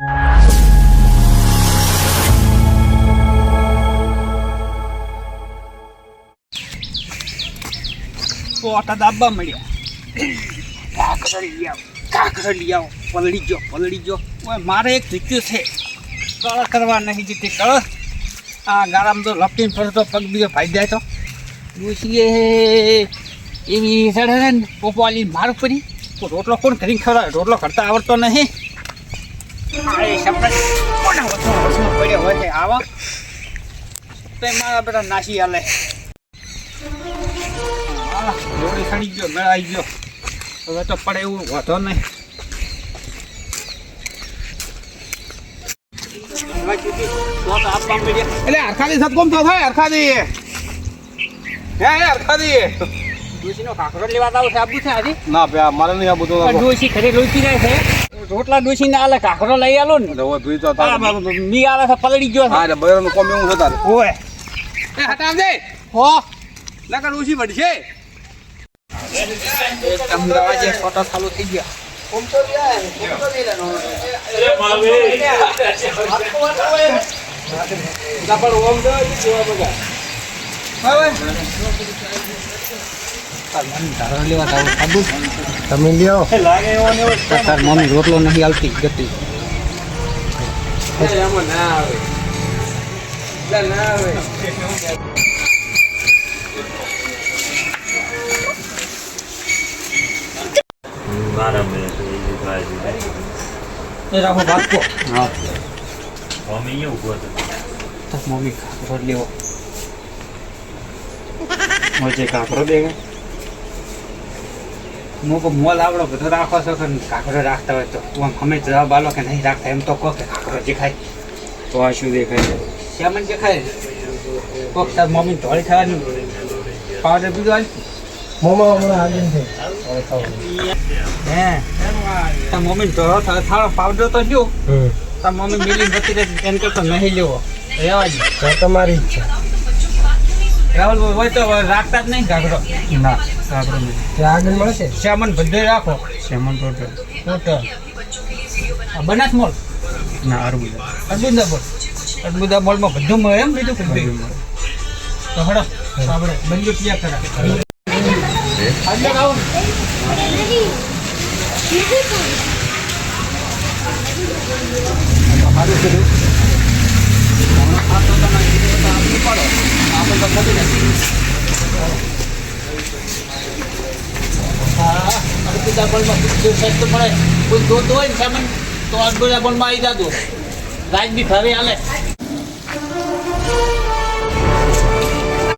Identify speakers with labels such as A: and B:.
A: પોટા દાબા મળ્યા. કાકરો લઈ આવો પલળી ગયો. ઓય મારે એક જીત્યું છે. કળ કરવા નહીં જીતી કળ. આ ગારામાં તો લપટીને ફરતો પગ બીજો ભાઈ જાય તો ડોશીએ એવી સડે ને પોપવાલી માર પડી. રોટલો કોણ કરીને ખવડાવે? રોટલો કરતા આવડતો નહીં. એ શબ્દ કોના વચમાં પડ્યો હોય છે આવા તો મારા બધા નાસી હાલે. જોડી સડી ગયો, મેળાઈ ગયો. હવે તો પડે એવું વાંધો નહીં.
B: એટલે હરખાદી સદગુમ તો થાય હરખાદી. હરખાદી
A: ડોશીનો કાકરો લેવા આવું છે. આબુ છે આજે?
B: ના ભાઈ મારે નહીં આબુ તો
A: ડોશી ઘરે લોચી જાય છે. રોટલા ડોશી ને આલે કાકરો લઈ આલો ને. મી આલે છે પલળી ગયો છે.
B: હા બૈરાનું કોમ એવું છે તારે.
A: ઓય
B: એ હટાવ દે
A: હો
B: નકર ડોશી વઢશે.
A: અમદાવાદ જે ફોટો ચાલુ થઈ ગયા.
B: તમે લ્યો
A: તાર મમ્મી રોટલો નહીં આવતી ગતિ. રાખો ભાગતો. હા મમ્મી ઉભો હતો. મમ્મી કાકરો લેવો. મોજે કાકરો દે મોકો મોલ આવડો બધો રાખો છો કે કાકરો રાખતા હોય તો તું આમ અમે જવાબ આલો કે નહીં રાખતા એમ તો કહો કે કાકરો દેખાય તો આ શું દેખાય? શ્યામન દેખાય. કોક તાર મમ્મી ધોળી થવાની પાવડર પીધો હાલ.
B: મોમા હમણાં હાજર છે.
A: હે તાર મમ્મી ધોળો થાળો પાવડર તો લ્યો. તાર મમ્મી મિલી બધી રહે એમ કરતો નહીં લેવો. રહેવા જ
B: તમારી ઈચ્છા.
A: રાહુલ હોય તો રાખતા જ નહીં કાકરો. ના કાકરો નહીં.
B: ત્યાં આગળ મળશે.
A: શ્યામન બધે રાખો.
B: શ્યામન ટોટલ
A: બનાસ મોલ
B: ના અરબુદા
A: અરબુદા મોલમાં બધું મળે એમ બીજું બધું મળે. તો હડો આપણે બંને ક્યાં કરા અડબુદા બોલમાં તો મળે. કોઈ જોતું હોય ને સામાન તો અડબુદા બોલમાં આવી જતું. રાજ બી ફરે હાલે.